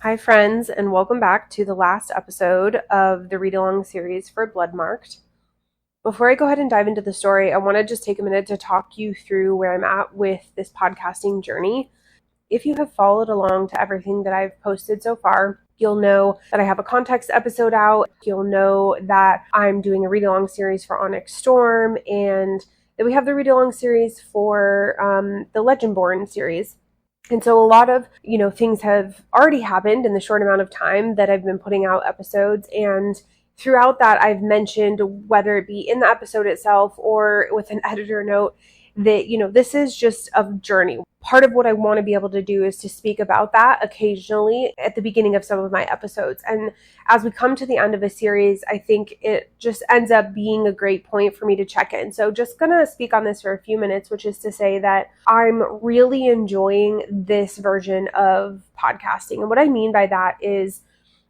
Hi friends, and welcome back to the last episode of the read-along series for Bloodmarked. Before I go ahead and dive into the story, I want to just take a minute to talk you through where I'm at with this podcasting journey. If you have followed along to everything that I've posted so far, you'll know that I have a context episode out. You'll know that I'm doing a read-along series for Onyx Storm, and that we have the read-along series for the Legendborn series. And so a lot of, things have already happened in the short amount of time that I've been putting out episodes. And throughout that, I've mentioned, whether it be in the episode itself or with an editor note, that, this is just a journey. Part of what I want to be able to do is to speak about that occasionally at the beginning of some of my episodes. And as we come to the end of a series, I think it just ends up being a great point for me to check in. So just going to speak on this for a few minutes, which is to say that I'm really enjoying this version of podcasting. And what I mean by that is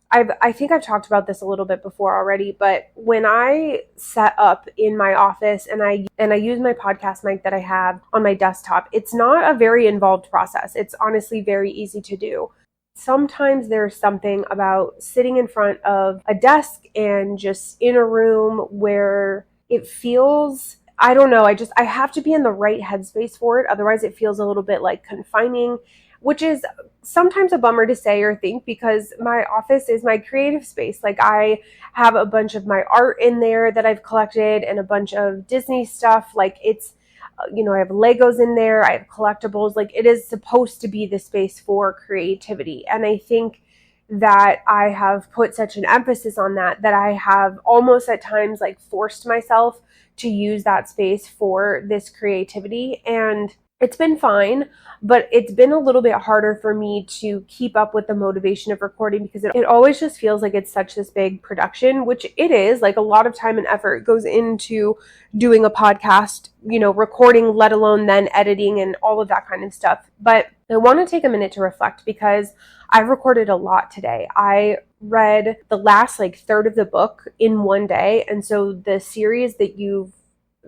I think I've talked about this a little bit before already, but when I set up in my office and I use my podcast mic that I have on my desktop, it's not a very involved process. It's honestly very easy to do. Sometimes there's something about sitting in front of a desk and just in a room where it feels, I don't know, I have to be in the right headspace for it. Otherwise it feels a little bit like confining, which is sometimes a bummer to say or think, because my office is my creative space. Like, I have a bunch of my art in there that I've collected and a bunch of Disney stuff. Like, it's, I have Legos in there, I have collectibles. Like, it is supposed to be the space for creativity. And I think that I have put such an emphasis on that I have almost at times like forced myself to use that space for this creativity. And it's been fine, but it's been a little bit harder for me to keep up with the motivation of recording, because it always just feels like it's such this big production, which it is. Like, a lot of time and effort goes into doing a podcast, recording, let alone then editing and all of that kind of stuff. But I want to take a minute to reflect, because I've recorded a lot today. I read the last third of the book in one day. And so the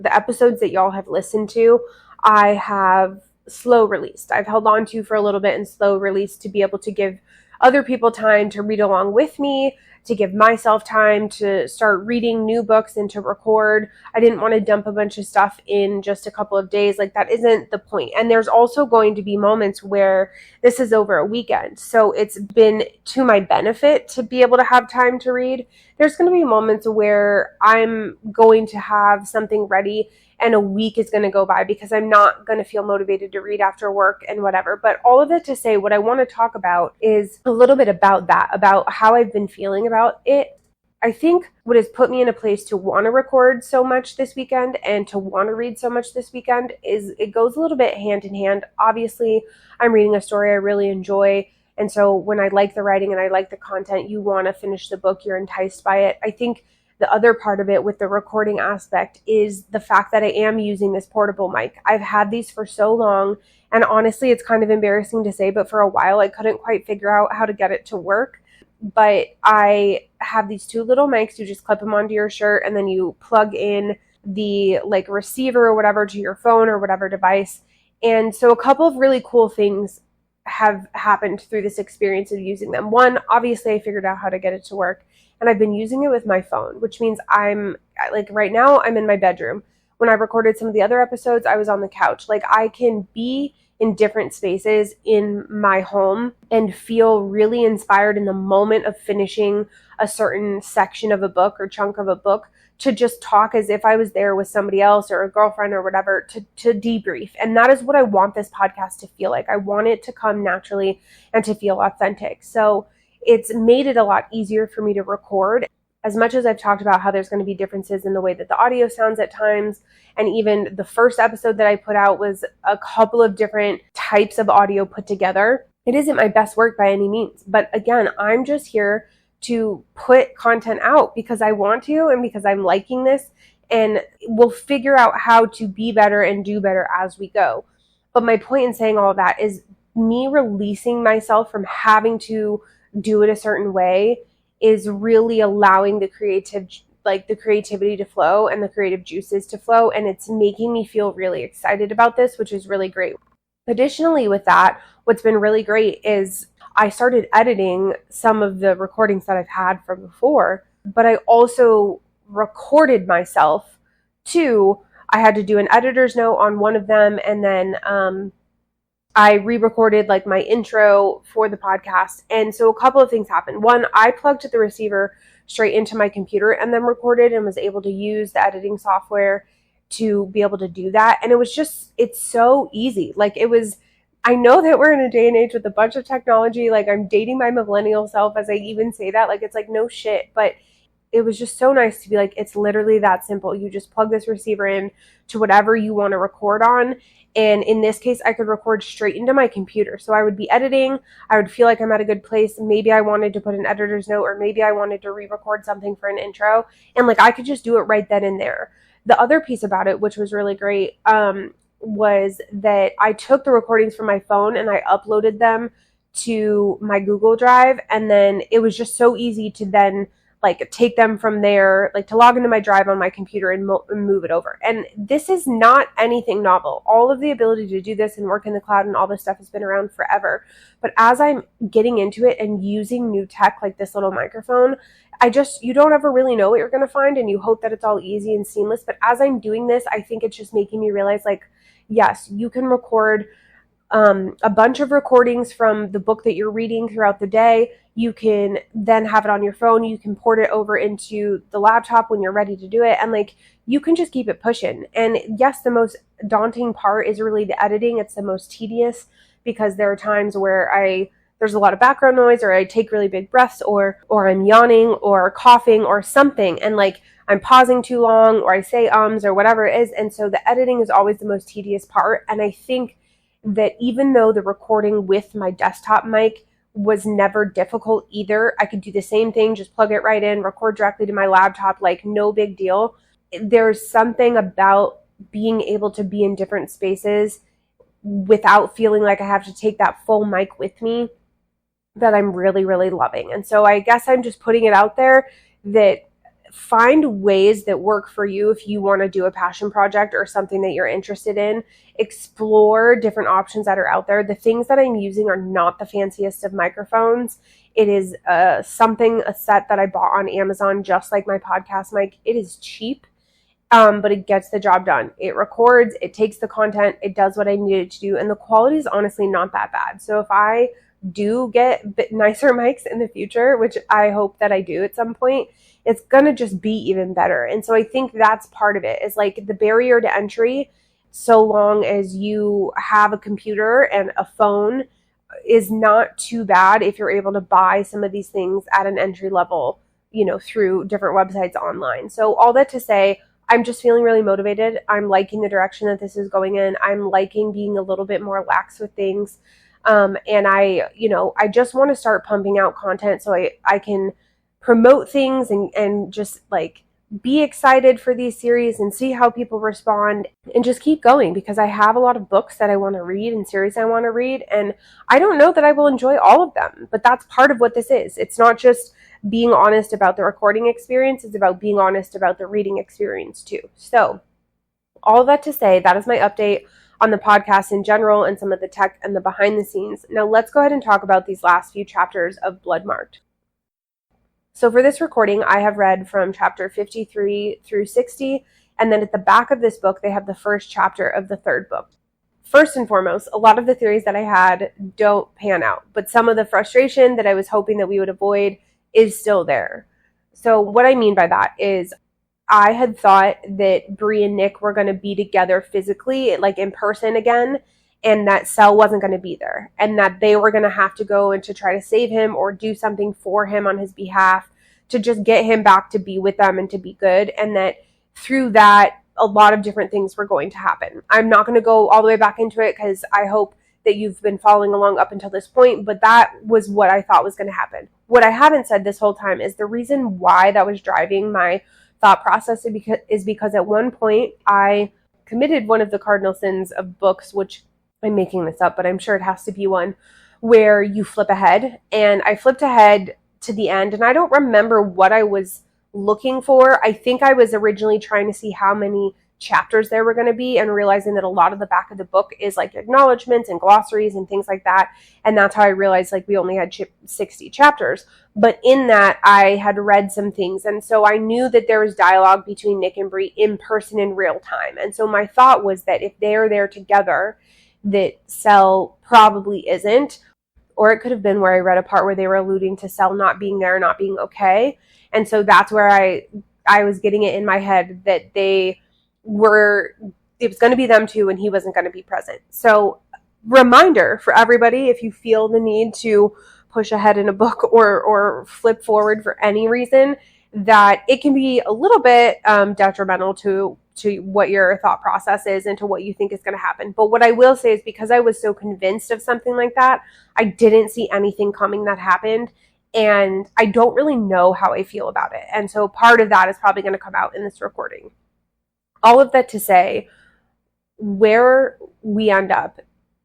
episodes that y'all have listened to, I have slow released. I've held on to for a little bit and slow released to be able to give other people time to read along with me, to give myself time to start reading new books and to record. I didn't want to dump a bunch of stuff in just a couple of days. Like, that isn't the point. And there's also going to be moments where this is over a weekend. So it's been to my benefit to be able to have time to read. There's going to be moments where I'm going to have something ready and a week is going to go by because I'm not going to feel motivated to read after work and whatever. But all of it to say, what I want to talk about is a little bit about that, about how I've been feeling about it. I think what has put me in a place to want to record so much this weekend and to want to read so much this weekend is it goes a little bit hand in hand. Obviously, I'm reading a story I really enjoy. And so when I like the writing and I like the content, you want to finish the book, you're enticed by it. I think the other part of it with the recording aspect is the fact that I am using this portable mic. I've had these for so long, and honestly, it's kind of embarrassing to say, but for a while I couldn't quite figure out how to get it to work. But I have these two little mics. You just clip them onto your shirt, and then you plug in the receiver or whatever to your phone or whatever device. And so a couple of really cool things have happened through this experience of using them. One, obviously I figured out how to get it to work. And I've been using it with my phone, which means I'm right now I'm in my bedroom. When I recorded some of the other episodes, I was on the couch. I can be in different spaces in my home and feel really inspired in the moment of finishing a certain section of a book or chunk of a book to just talk as if I was there with somebody else or a girlfriend or whatever to debrief. And that is what I want this podcast to feel like. I want it to come naturally and to feel authentic. So it's made it a lot easier for me to record. As much as I've talked about how there's going to be differences in the way that the audio sounds at times, and even the first episode that I put out was a couple of different types of audio put together, it isn't my best work by any means. But again, I'm just here to put content out because I want to and because I'm liking this, and we'll figure out how to be better and do better as we go. But my point in saying all of that is me releasing myself from having to do it a certain way is really allowing the creativity to flow and the creative juices to flow. And it's making me feel really excited about this, which is really great. Additionally, with that, what's been really great is I started editing some of the recordings that I've had from before, but I also recorded myself too. I had to do an editor's note on one of them, and then I re-recorded like my intro for the podcast. And so a couple of things happened. One, I plugged the receiver straight into my computer and then recorded and was able to use the editing software to be able to do that. And it was just, it's so easy. Like it was, I know that we're in a day and age with a bunch of technology. Like I'm dating my millennial self as I even say that. Like it's like no shit, but it was just so nice to be like, it's literally that simple. You just plug this receiver in to whatever you want to record on. And in this case, I could record straight into my computer. So I would be editing. I would feel like I'm at a good place. Maybe I wanted to put an editor's note, or maybe I wanted to re-record something for an intro. And like, I could just do it right then and there. The other piece about it, which was really great, was that I took the recordings from my phone and I uploaded them to my Google Drive. And then it was just so easy to then like take them from there, like to log into my drive on my computer and move it over. And this is not anything novel. All of the ability to do this and work in the cloud and all this stuff has been around forever. But as I'm getting into it and using new tech like this little microphone, you don't ever really know what you're going to find, and you hope that it's all easy and seamless. But as I'm doing this, I think it's just making me realize like, yes, you can record a bunch of recordings from the book that you're reading throughout the day. You can then have it on your phone. You can port it over into the laptop when you're ready to do it. And like, you can just keep it pushing. And yes, the most daunting part is really the editing. It's the most tedious because there are times where there's a lot of background noise, or I take really big breaths, or I'm yawning or coughing or something. And like, I'm pausing too long, or I say ums or whatever it is. And so the editing is always the most tedious part. And I think that even though the recording with my desktop mic was never difficult either, I could do the same thing, just plug it right in, record directly to my laptop, like no big deal. There's something about being able to be in different spaces without feeling like I have to take that full mic with me that I'm really, really loving. And so I guess I'm just putting it out there that find ways that work for you if you want to do a passion project or something that you're interested in. Explore different options that are out there. The things that I'm using are not the fanciest of microphones. It is a set that I bought on Amazon, just like my podcast mic. It is cheap, but it gets the job done. It records, it takes the content, it does what I need it to do, and the quality is honestly not that bad. So if I do get a bit nicer mics in the future, which I hope that I do at some point, it's going to just be even better. And so I think that's part of it, is like the barrier to entry, so long as you have a computer and a phone, is not too bad if you're able to buy some of these things at an entry level, through different websites online. So all that to say, I'm just feeling really motivated. I'm liking the direction that this is going in. I'm liking being a little bit more lax with things. And I just want to start pumping out content so I can promote things and just like be excited for these series and see how people respond, and just keep going, because I have a lot of books that I want to read and series I want to read, and I don't know that I will enjoy all of them, but that's part of what this is. It's not just being honest about the recording experience, it's about being honest about the reading experience too. So all that to say, that is my update on the podcast in general and some of the tech and the behind the scenes. Now let's go ahead and talk about these last few chapters of Bloodmarked. So for this recording, I have read from chapter 53 through 60, and then at the back of this book, they have the first chapter of the third book. First and foremost, a lot of the theories that I had don't pan out, but some of the frustration that I was hoping that we would avoid is still there. So what I mean by that is, I had thought that Bree and Nick were going to be together physically, like in person again, and that Sel wasn't going to be there, and that they were going to have to go and to try to save him or do something for him on his behalf to just get him back to be with them and to be good, and that through that, a lot of different things were going to happen. I'm not going to go all the way back into it because I hope that you've been following along up until this point, but that was what I thought was going to happen. What I haven't said this whole time is the reason why that was driving my thought process is because at one point I committed one of the cardinal sins of books, which I'm making this up, but I'm sure it has to be one, where you flip ahead. And I flipped ahead to the end, and I don't remember what I was looking for. I think I was originally trying to see how many chapters there were going to be, and realizing that a lot of the back of the book is like acknowledgments and glossaries and things like that. And that's how I realized like we only had 60 chapters. But in that, I had read some things, and so I knew that there was dialogue between Nick and Bree in person in real time. And so my thought was that if they are there together, that Cell probably isn't. Or it could have been where I read a part where they were alluding to Cell not being there, not being okay. And so that's where I was getting it in my head that it was going to be them two and he wasn't going to be present. So reminder for everybody, if you feel the need to push ahead in a book or flip forward for any reason, that it can be a little bit detrimental to what your thought process is and to what you think is going to happen. But what I will say is, because I was so convinced of something like that, I didn't see anything coming that happened. And I don't really know how I feel about it. And so part of that is probably going to come out in this recording. All of that to say, where we end up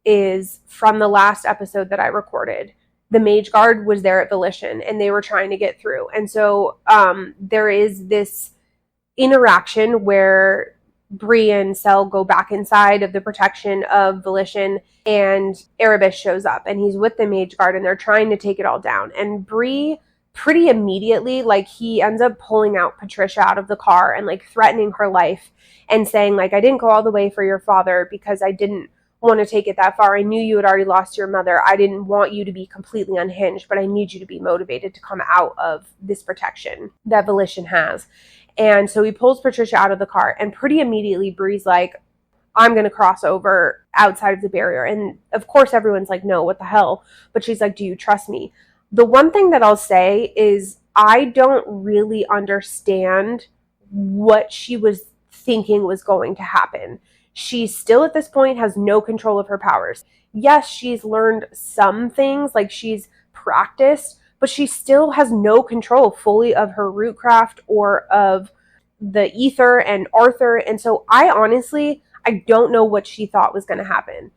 is from the last episode that I recorded. The Mage Guard was there at Volition and they were trying to get through. And so there is this interaction where Bree and Cell go back inside of the protection of Volition, and Erebus shows up and he's with the Mage Guard and they're trying to take it all down. And Bree pretty immediately, like, he ends up pulling out Patricia out of the car and like threatening her life and saying like, I didn't go all the way for your father because I didn't want to take it that far. I knew you had already lost your mother. I didn't want you to be completely unhinged, but I need you to be motivated to come out of this protection that Volition has. And so he pulls Patricia out of the car, and pretty immediately Bree's like, I'm going to cross over outside of the barrier. And of course everyone's like, no, what the hell? But she's like, do you trust me? The one thing that I'll say is I don't really understand what she was thinking was going to happen. She still at this point has no control of her powers. Yes, she's learned some things, like she's practiced, but she still has no control fully of her rootcraft or of the ether and Arthur. And so I don't know what she thought was going to happen.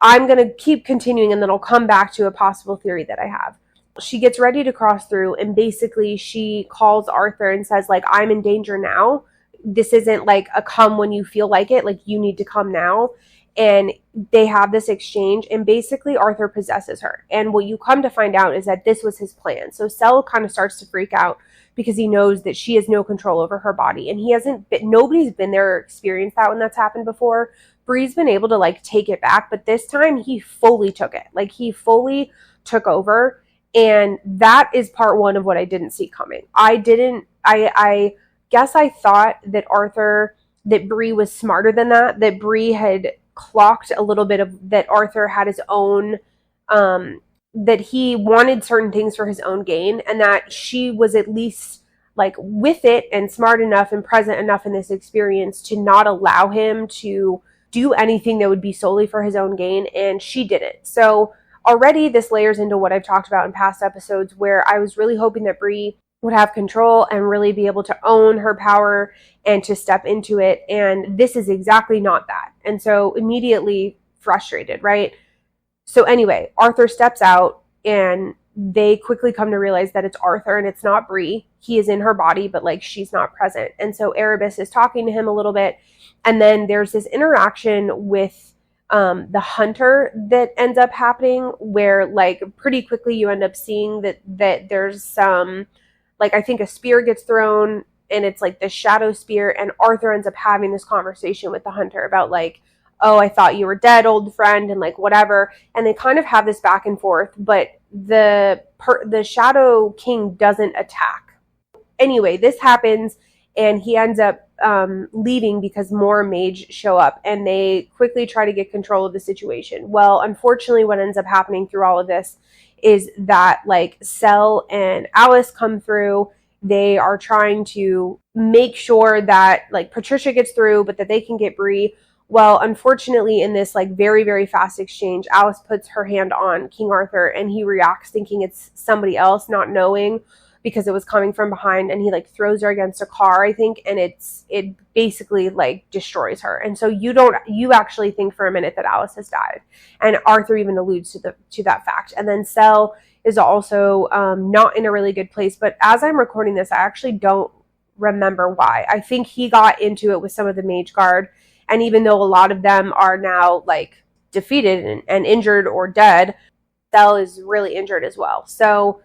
I'm going to keep continuing and then I'll come back to a possible theory that I have. She gets ready to cross through and basically she calls Arthur and says like, I'm in danger now. This isn't like a come when you feel like it. Like, you need to come now. And they have this exchange and basically Arthur possesses her. And what you come to find out is that this was his plan. So Cell kind of starts to freak out because he knows that she has no control over her body. And nobody's been there or experienced that when that's happened before. Bree's been able to like take it back, but this time he fully took it. Like, he fully took over. And that is part one of what I didn't see coming. I guess I thought that Bree was smarter than that Bree had clocked a little bit of that Arthur had his own, that he wanted certain things for his own gain, and that she was at least like with it and smart enough and present enough in this experience to not allow him to do anything that would be solely for his own gain, and she didn't. So already this layers into what I've talked about in past episodes, where I was really hoping that Bree would have control and really be able to own her power and to step into it. And this is exactly not that. And so immediately frustrated, right? So anyway, Arthur steps out and they quickly come to realize that it's Arthur and it's not Bree. He is in her body, but like, she's not present. And so Erebus is talking to him a little bit. And then there's this interaction with the hunter that ends up happening where like pretty quickly you end up seeing that there's some, like, I think a spear gets thrown and it's like this shadow spear, and Arthur ends up having this conversation with the hunter about like, oh, I thought you were dead, old friend, and like whatever. And they kind of have this back and forth, but the Shadow King doesn't attack. Anyway, this happens and he ends up leaving because more mage show up and they quickly try to get control of the situation. Well, unfortunately, what ends up happening through all of this is that like Cell and Alice come through. They are trying to make sure that like Patricia gets through, but that they can get Bree. Well, unfortunately, in this like very, very fast exchange, Alice puts her hand on King Arthur and he reacts thinking it's somebody else, not knowing because it was coming from behind, and he like throws her against a car, I think, and it basically like destroys her. And so you actually think for a minute that Alice has died, and Arthur even alludes to that fact. And then Cell is also not in a really good place. But as I'm recording this, I actually don't remember why. I think he got into it with some of the Mage Guard, and even though a lot of them are now like defeated and injured or dead, Cell is really injured as well. So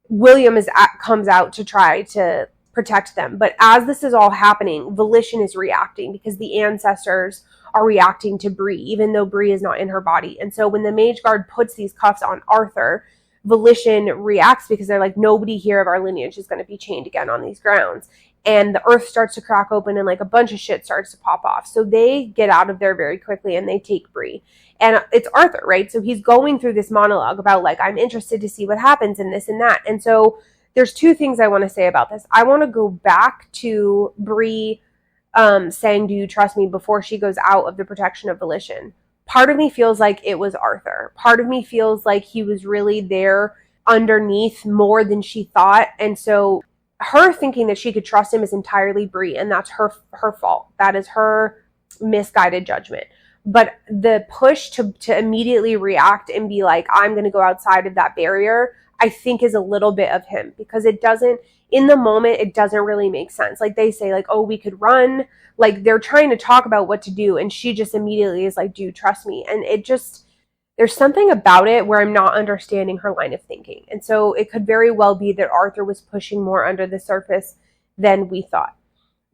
William comes out to try to protect them. But as this is all happening, Volition is reacting because the ancestors are reacting to Bree, even though Bree is not in her body. And so when the Mage Guard puts these cuffs on Arthur, Volition reacts because they're like, nobody here of our lineage is going to be chained again on these grounds. And the earth starts to crack open and like a bunch of shit starts to pop off. So they get out of there very quickly and they take Bree. And it's Arthur, right? So he's going through this monologue about like, I'm interested to see what happens and this and that. And so there's two things I want to say about this. I want to go back to Bree saying, do you trust me, before she goes out of the protection of Volition. Part of me feels like it was Arthur. Part of me feels like he was really there underneath more than she thought. And so her thinking that she could trust him is entirely Bree, and that's her fault. That is her misguided judgment. But the push to immediately react and be like, I'm going to go outside of that barrier, I think is a little bit of him, because it doesn't, in the moment, it doesn't really make sense. Like they say, like, oh, we could run. Like they're trying to talk about what to do, and she just immediately is like, do you trust me? And it just, there's something about it where I'm not understanding her line of thinking. And so it could very well be that Arthur was pushing more under the surface than we thought.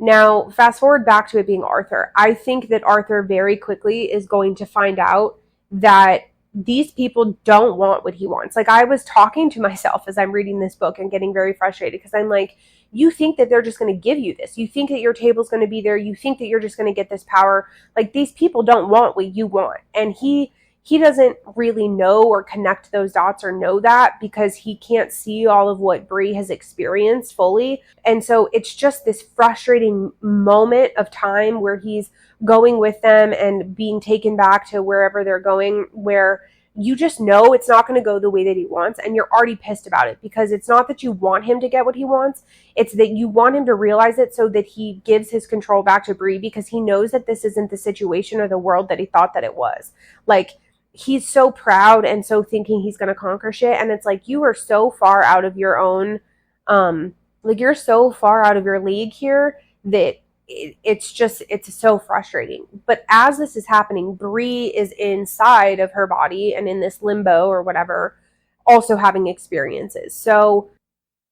Now, fast forward back to it being Arthur. I think that Arthur very quickly is going to find out that these people don't want what he wants. Like, I was talking to myself as I'm reading this book and getting very frustrated because I'm like, you think that they're just going to give you this. You think that your table's going to be there. You think that you're just going to get this power. Like, these people don't want what you want. And he doesn't really know or connect those dots or know that because he can't see all of what Bree has experienced fully. And so it's just this frustrating moment of time where he's going with them and being taken back to wherever they're going, where you just know it's not going to go the way that he wants, and you're already pissed about it, because it's not that you want him to get what he wants, it's that you want him to realize it so that he gives his control back to Bree, because he knows that this isn't the situation or the world that he thought that it was. Like, he's so proud and so thinking he's going to conquer shit, and it's like, you are so far out of your own, like, you're so far out of your league here that it's so frustrating. But as this is happening, Bree is inside of her body and in this limbo or whatever, also having experiences. So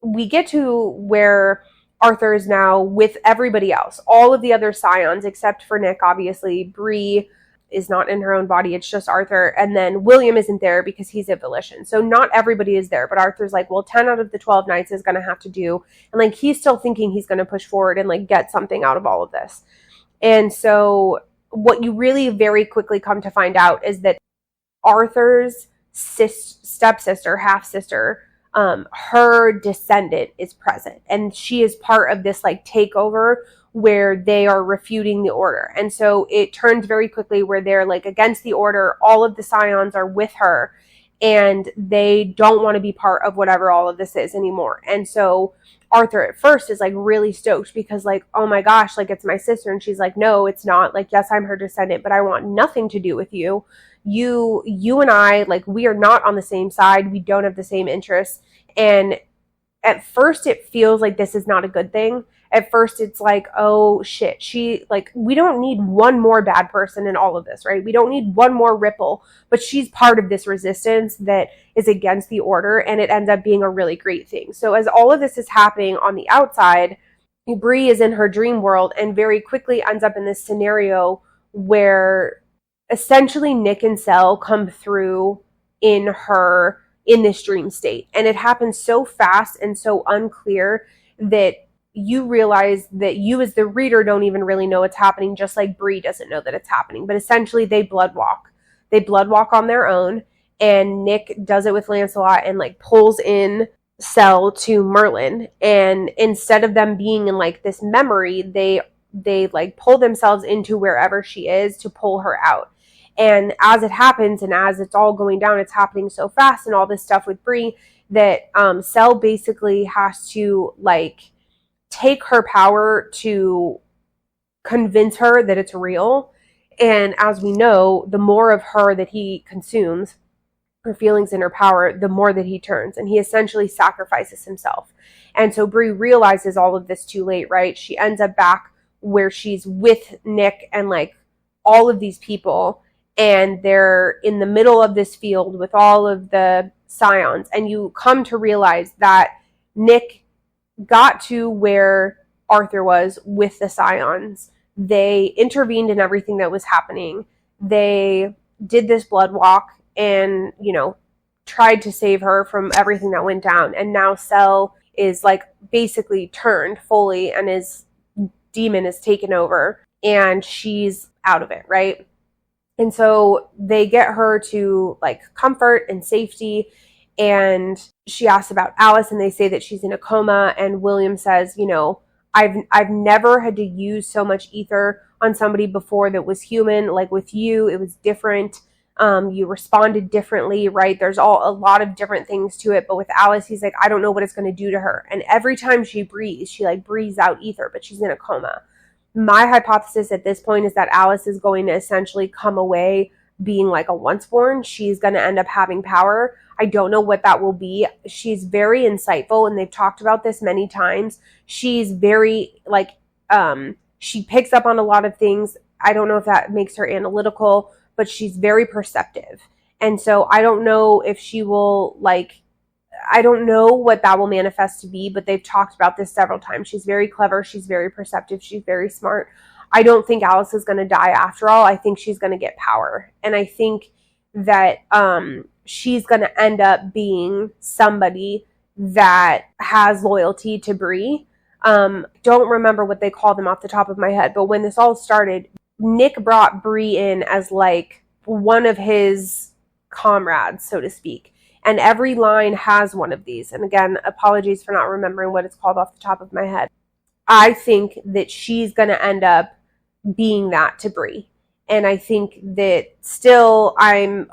we get to where Arthur is now with everybody else, all of the other scions except for Nick, obviously. Bree is not in her own body, it's just Arthur. And then William isn't there because he's at Volition. So not everybody is there, but Arthur's like, well, 10 out of the 12 knights is going to have to do. And like, he's still thinking he's going to push forward and like get something out of all of this. And so what you really very quickly come to find out is that Arthur's stepsister, half-sister, her descendant is present. And she is part of this like takeover where they are refuting the order. And so it turns very quickly where they're like against the order. All of the scions are with her, and they don't want to be part of whatever all of this is anymore. And so Arthur at first is like really stoked because like, oh my gosh, like, it's my sister. And she's like, no, it's not. Like, yes, I'm her descendant, but I want nothing to do with you. You and I, like, we are not on the same side. We don't have the same interests. And at first it feels like this is not a good thing. At first it's like, oh shit, we don't need one more bad person in all of this, right? We don't need one more ripple, but she's part of this resistance that is against the order, and it ends up being a really great thing. So as all of this is happening on the outside, Bree is in her dream world and very quickly ends up in this scenario where essentially Nick and Cell come through in this dream state. And it happens so fast and so unclear that you realize that you as the reader don't even really know what's happening, just like Bree doesn't know that it's happening. But essentially they blood walk. They blood walk on their own, and Nick does it with Lancelot and like pulls in Cell to Merlin. And instead of them being in like this memory, they like pull themselves into wherever she is to pull her out. And as it happens and as it's all going down, it's happening so fast and all this stuff with Bree that Cell basically has to like take her power to convince her that it's real. And as we know, the more of her that he consumes, her feelings and her power, the more that he turns, and he essentially sacrifices himself. And so Bree realizes all of this too late, right? She ends up back where she's with Nick and like all of these people, and they're in the middle of this field with all of the scions, and you come to realize that Nick got to where Arthur was with the scions. They intervened in everything that was happening. They did this blood walk and, you know, tried to save her from everything that went down. And now Cell is like basically turned fully, and his demon is taken over, and she's out of it, right? And so they get her to like comfort and safety, and she asks about Alice, and they say that she's in a coma, and William says, you know, I've never had to use so much ether on somebody before that was human. Like with you, it was different. You responded differently, right? There's a lot of different things to it. But with Alice, he's like, I don't know what it's going to do to her. And every time she breathes, she like breathes out ether, but she's in a coma. My hypothesis at this point is that Alice is going to essentially come away being like a once-born. She's going to end up having power. I don't know what that will be. She's very insightful, and they've talked about this many times. She's very like, she picks up on a lot of things. I don't know if that makes her analytical, but she's very perceptive. And so I don't know if she will like, I don't know what that will manifest to be, but they've talked about this several times. She's very clever. She's very perceptive. She's very smart. I don't think Alice is going to die after all. I think she's going to get power. And I think that she's going to end up being somebody that has loyalty to Bree. Don't remember what they call them off the top of my head, but when this all started, Nick brought Bree in as like one of his comrades, so to speak. And every line has one of these. And again, apologies for not remembering what it's called off the top of my head. I think that she's going to end up being that to Bree. And I think that still I'm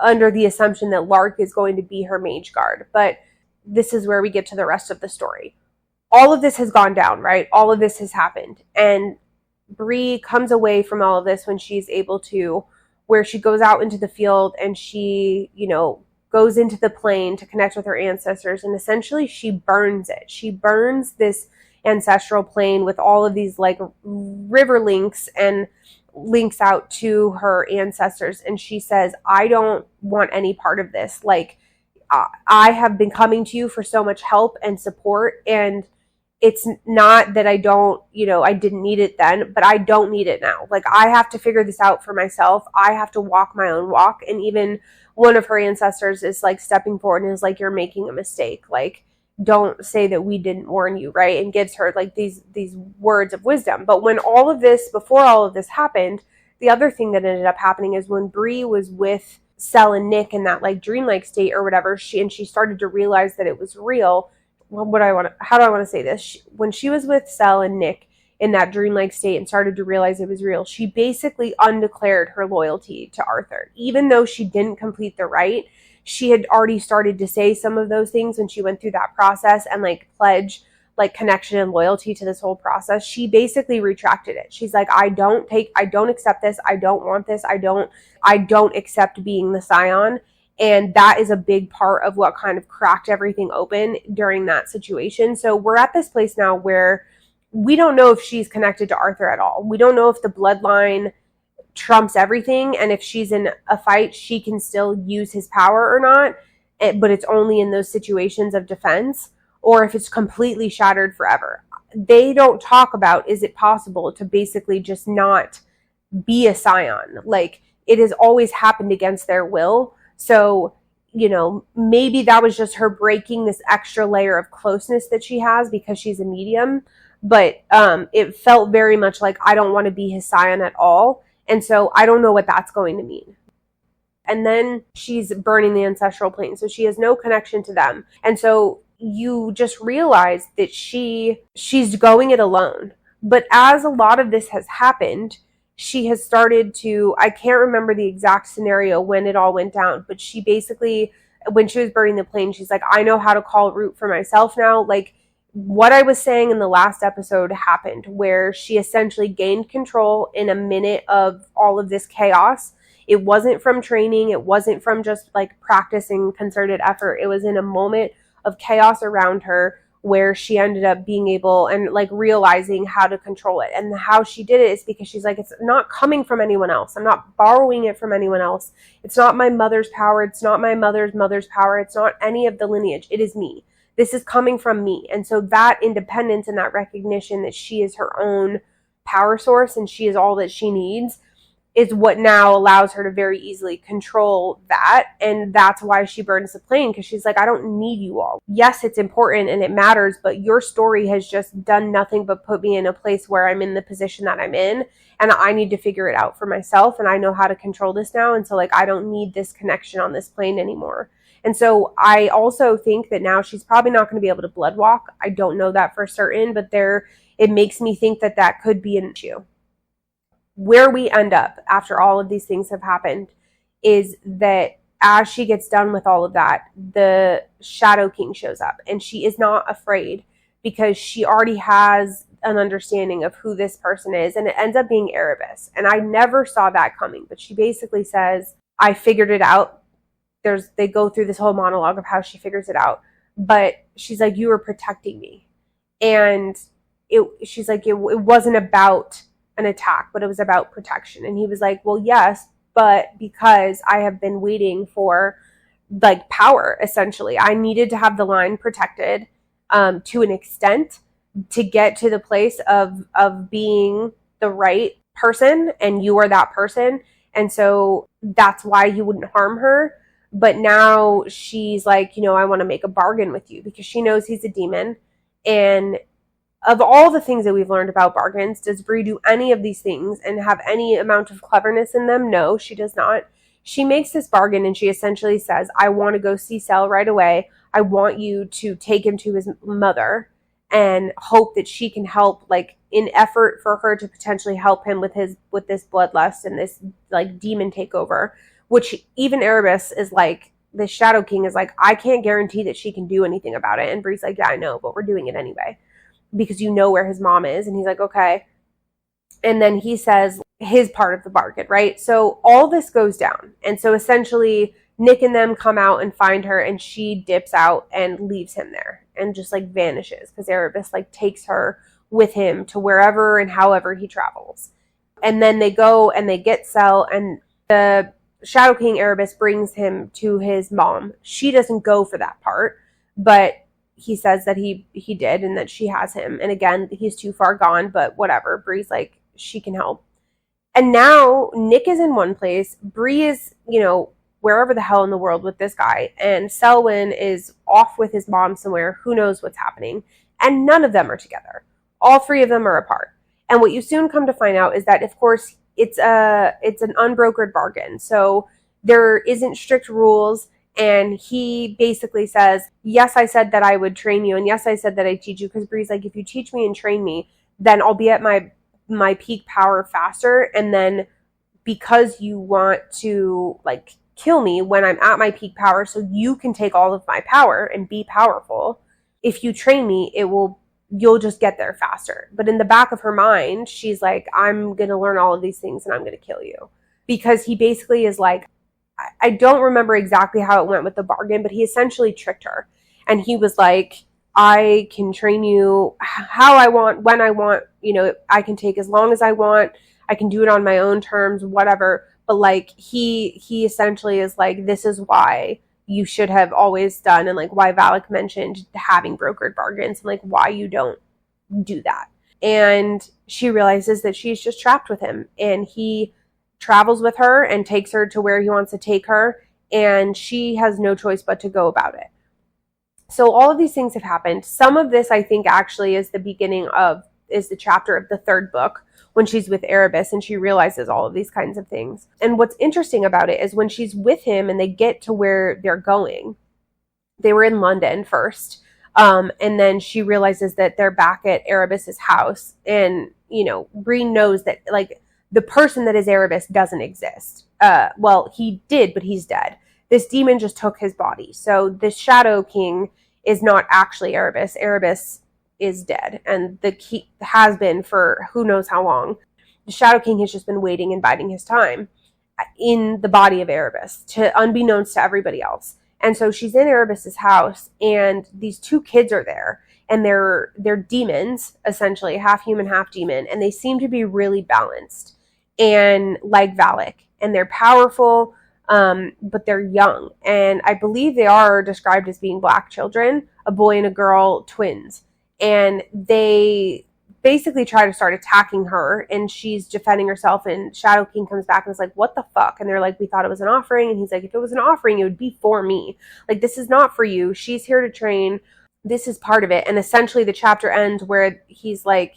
under the assumption that Lark is going to be her mage guard. But this is where we get to the rest of the story. All of this has gone down, right? All of this has happened. And Bree comes away from all of this when she's able to, where she goes out into the field and she, you know, goes into the plane to connect with her ancestors, and essentially she burns it. She burns this ancestral plane with all of these like river links and links out to her ancestors, and she says, I don't want any part of this. Like, I have been coming to you for so much help and support, and it's not that I don't, you know, I didn't need it then, but I don't need it now. Like, I have to figure this out for myself. I have to walk my own walk. And even one of her ancestors is like stepping forward and is like, you're making a mistake. Like, don't say that we didn't warn you, right? And gives her like these words of wisdom. But when all of this, before all of this happened, the other thing that ended up happening is when Bree was with Cell and Nick in that like dreamlike state or whatever, she started to realize that it was real. How do I want to say this? When she was with Cell and Nick in that dreamlike state and started to realize it was real, she basically undeclared her loyalty to Arthur. Even though she didn't complete the rite, she had already started to say some of those things when she went through that process and like pledge like connection and loyalty to this whole process. She basically retracted it. She's like, I don't accept this. I don't want this. I don't accept being the scion. And that is a big part of what kind of cracked everything open during that situation. So we're at this place now where we don't know if she's connected to Arthur at all. We don't know if the bloodline trumps everything, and if she's in a fight, she can still use his power or not, but it's only in those situations of defense, or if it's completely shattered forever. They don't talk about, is it possible to basically just not be a scion? Like, it has always happened against their will. So, you know, maybe that was just her breaking this extra layer of closeness that she has because she's a medium. But it felt very much like, I don't want to be his scion at all. And so I don't know what that's going to mean. And then she's burning the ancestral plane. So she has no connection to them. And so you just realize that she's going it alone. But as a lot of this has happened, she has started to, I can't remember the exact scenario when it all went down, but she basically, when she was burning the plane, she's like, I know how to call root for myself now. Like, what I was saying in the last episode happened, where she essentially gained control in a minute of all of this chaos. It wasn't from training. It wasn't from just like practicing concerted effort. It was in a moment of chaos around her where she ended up being able and like realizing how to control it. And how she did it is because she's like, it's not coming from anyone else. I'm not borrowing it from anyone else. It's not my mother's power. It's not my mother's power. It's not any of the lineage. It is me. This is coming from me. And so that independence and that recognition that she is her own power source and she is all that she needs is what now allows her to very easily control that. And that's why she burns the plane, because she's like, I don't need you all. Yes, it's important and it matters, but your story has just done nothing but put me in a place where I'm in the position that I'm in, and I need to figure it out for myself, and I know how to control this now. And so like, I don't need this connection on this plane anymore. And so I also think that now she's probably not going to be able to blood walk. I don't know that for certain, but it makes me think that that could be an issue. Where we end up after all of these things have happened is that as she gets done with all of that, the Shadow King shows up, and she is not afraid because she already has an understanding of who this person is, and it ends up being Erebus. And I never saw that coming, but she basically says, I figured it out. They go through this whole monologue of how she figures it out, but she's like, you were protecting me. And she's like, it wasn't about an attack, but it was about protection. And he was like, well, yes, but because I have been waiting for like power, essentially. I needed to have the line protected to an extent to get to the place of being the right person, and you are that person. And so that's why you wouldn't harm her. But now she's like, I want to make a bargain with you, because she knows he's a demon. And of all the things that we've learned about bargains, does Bree do any of these things and have any amount of cleverness in them? No, she does not. She makes this bargain and she essentially says, I want to go see Cell right away. I want you to take him to his mother and hope that she can help, like in effort for her to potentially help him with this bloodlust and this like demon takeover, which even Erebus is like, the Shadow King is like, I can't guarantee that she can do anything about it. And Bree's like, yeah, I know, but we're doing it anyway, because you know where his mom is. And he's like, okay. And then he says his part of the bargain, right? So all this goes down. And so essentially Nick and them come out and find her, and she dips out and leaves him there and just like vanishes, because Erebus like takes her with him to wherever and however he travels. And then they go and they get Cell, and the Shadow King Erebus brings him to his mom. She doesn't go for that part, but he says that he did and that she has him. And again, he's too far gone, but whatever. Bree's like, she can help. And now Nick is in one place. Bree is, wherever the hell in the world with this guy. And Selwyn is off with his mom somewhere. Who knows what's happening. And none of them are together. All three of them are apart. And what you soon come to find out is that, of course, it's an unbrokered bargain. So there isn't strict rules. And he basically says, yes, I said that I would train you. And yes, I said that I'd teach you. Because Bree's like, if you teach me and train me, then I'll be at my peak power faster. And then because you want to like kill me when I'm at my peak power, so you can take all of my power and be powerful, if you train me, you'll just get there faster. But in the back of her mind, she's like, I'm going to learn all of these things and I'm going to kill you. Because he basically is like, I don't remember exactly how it went with the bargain, but he essentially tricked her. And he was like, I can train you how I want, when I want, I can take as long as I want. I can do it on my own terms, whatever. But like, he essentially is like, this is why you should have always done, and like why Valak mentioned having brokered bargains, and like why you don't do that. And she realizes that she's just trapped with him, and he travels with her and takes her to where he wants to take her, and she has no choice but to go about it. So all of these things have happened. Some of this, I think, actually is the chapter of the third book, when she's with Erebus and she realizes all of these kinds of things. And what's interesting about it is when she's with him and they get to where they're going, they were in London first, and then she realizes that they're back at Erebus's house, and Bree knows that like the person that is Erebus doesn't exist. Well, he did, but he's dead. This demon just took his body. So the Shadow King is not actually Erebus. Erebus is dead, and has been for who knows how long. The Shadow King has just been waiting and biding his time. in the body of Erebus, unbeknownst to everybody else. And so she's in Erebus's house, and these two kids are there, and they're demons, essentially, half human, half demon, and they seem to be really balanced and like Valak, and they're powerful, but they're young, and I believe they are described as being black children, a boy and a girl, twins, and they basically try to start attacking her, and she's defending herself, and Shadow King comes back and is like, what the fuck? And they're like, we thought it was an offering. And he's like, if it was an offering, it would be for me. Like, this is not for you. She's here to train. This is part of it. And essentially the chapter ends where he's like,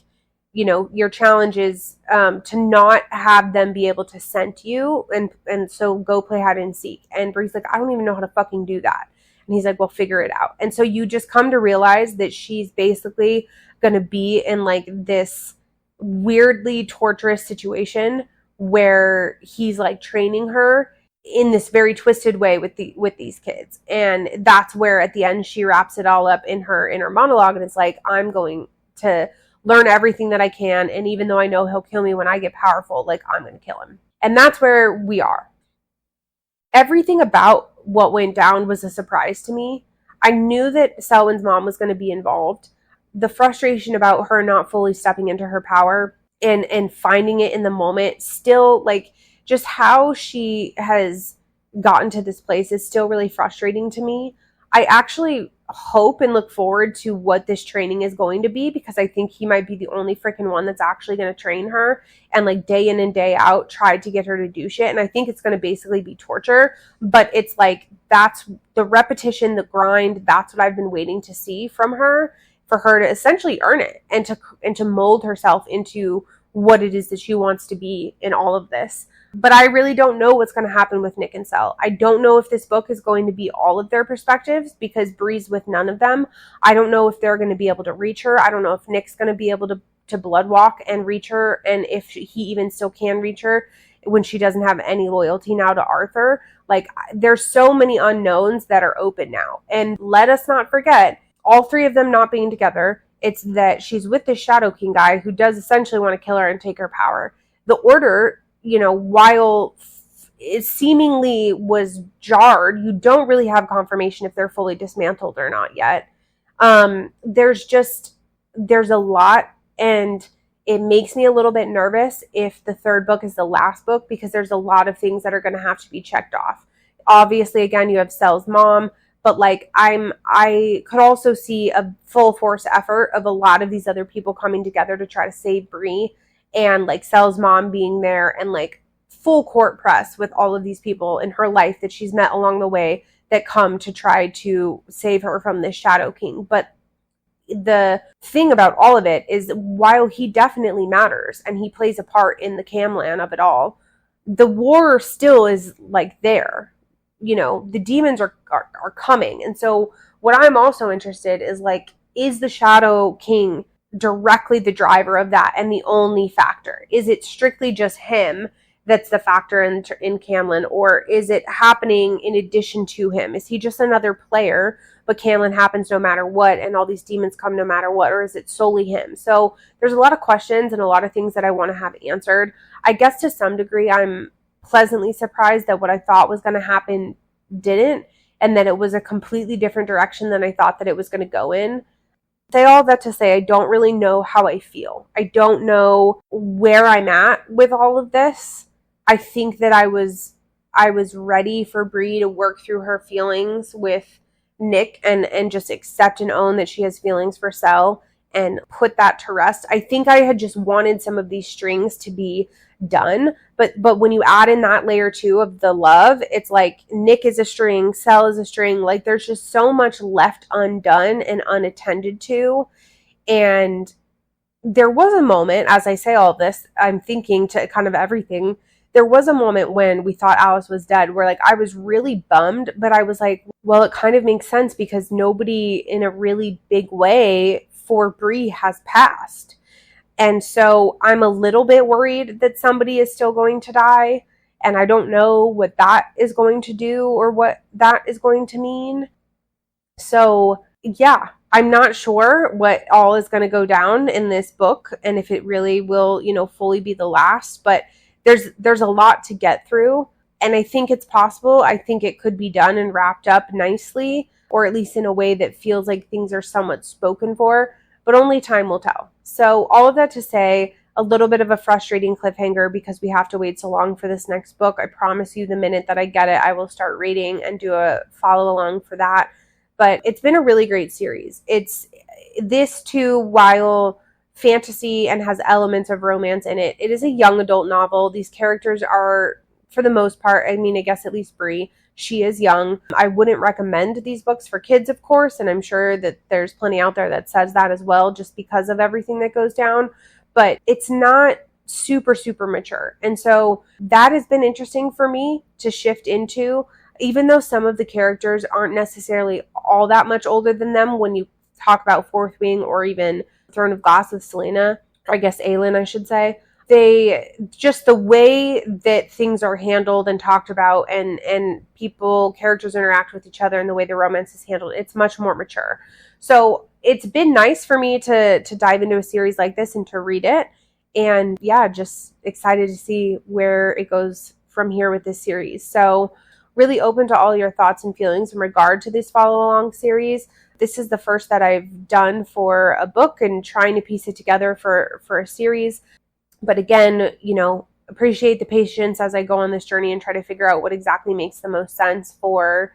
you know, your challenge is to not have them be able to scent you, and so go play hide and seek. And Bree's like, I don't even know how to fucking do that. And he's like, well, figure it out. And so you just come to realize that she's basically going to be in like this weirdly torturous situation where he's like training her in this very twisted way with these kids. And that's where at the end she wraps it all up in her inner monologue, and it's like, I'm going to learn everything that I can, and even though I know he'll kill me when I get powerful, like, I'm going to kill him. And that's where we are. Everything about what went down was a surprise to me. I knew that Selwyn's mom was going to be involved. The frustration about her not fully stepping into her power and finding it in the moment, still, like, just how she has gotten to this place is still really frustrating to me. I actually hope and look forward to what this training is going to be, because I think he might be the only freaking one that's actually going to train her and like day in and day out tried to get her to do shit. And I think it's going to basically be torture, but it's like, that's the repetition, the grind. That's what I've been waiting to see from her, for her to essentially earn it and to mold herself into what it is that she wants to be in all of this. But I really don't know what's going to happen with Nick and Sel. I don't know if this book is going to be all of their perspectives, because Bree's with none of them. I don't know if they're going to be able to reach her. I don't know if Nick's going to be able to bloodwalk and reach her, and if he even still can reach her when she doesn't have any loyalty now to Arthur. Like, there's so many unknowns that are open now. And let us not forget, all three of them not being together, it's that she's with this Shadow King guy who does essentially want to kill her and take her power. The Order, you know, while it seemingly was jarred, you don't really have confirmation if they're fully dismantled or not yet. There's a lot, and it makes me a little bit nervous if the third book is the last book, because there's a lot of things that are going to have to be checked off. Obviously, again, you have Sel's mom, but like, I could also see a full force effort of a lot of these other people coming together to try to save Bree. And like Sel's mom being there, and like full court press with all of these people in her life that she's met along the way that come to try to save her from this Shadow King. But the thing about all of it is, while he definitely matters and he plays a part in the Camlan of it all, the war still is like there. You know, the demons are coming. And so what I'm also interested is like, is the Shadow King directly the driver of that and the only factor? Is it strictly just him that's the factor in Camlan, or is it happening in addition to him? Is he just another player, but Camlan happens no matter what, and all these demons come no matter what, or is it solely him? So there's a lot of questions and a lot of things that I want to have answered. I guess to some degree I'm pleasantly surprised that what I thought was going to happen didn't, and that it was a completely different direction than I thought that it was going to go in. Say all that to say, I don't really know how I feel. I don't know where I'm at with all of this. I think that I was ready for Bree to work through her feelings with Nick and just accept and own that she has feelings for Sel and put that to rest. I think I had just wanted some of these strings to be done, but when you add in that layer too of the love, it's like Nick is a string, Sel is a string. Like, there's just so much left undone and unattended to. And there was a moment, as I say all of this, I'm thinking to kind of everything. There was a moment when we thought Alice was dead where like I was really bummed, but I was like, well, it kind of makes sense because nobody in a really big way for Bree has passed. And so I'm a little bit worried that somebody is still going to die, and I don't know what that is going to do or what that is going to mean. So yeah, I'm not sure what all is going to go down in this book and if it really will, you know, fully be the last, but there's a lot to get through. And I think it's possible. I think it could be done and wrapped up nicely, or at least in a way that feels like things are somewhat spoken for, but only time will tell. So all of that to say, a little bit of a frustrating cliffhanger because we have to wait so long for this next book. I promise you the minute that I get it, I will start reading and do a follow along for that. But it's been a really great series. It's this too, while fantasy and has elements of romance in it, it is a young adult novel. These characters are, for the most part, I mean, I guess at least Bree, she is young. I wouldn't recommend these books for kids, of course, and I'm sure that there's plenty out there that says that as well, just because of everything that goes down. But it's not super, super mature. And so that has been interesting for me to shift into, even though some of the characters aren't necessarily all that much older than them when you talk about Fourth Wing or even Throne of Glass with Selena, or I guess Aelin, I should say. They just, the way that things are handled and talked about and characters interact with each other and the way the romance is handled, it's much more mature. So it's been nice for me to dive into a series like this and to read it. And yeah, just excited to see where it goes from here with this series. So really open to all your thoughts and feelings in regard to this follow along series. This is the first that I've done for a book and trying to piece it together for a series. But again, appreciate the patience as I go on this journey and try to figure out what exactly makes the most sense for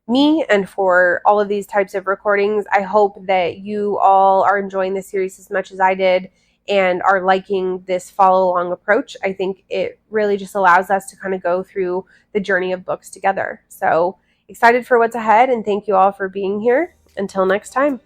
me and for all of these types of recordings. I hope that you all are enjoying this series as much as I did and are liking this follow along approach. I think it really just allows us to kind of go through the journey of books together. So excited for what's ahead, and thank you all for being here. Until next time.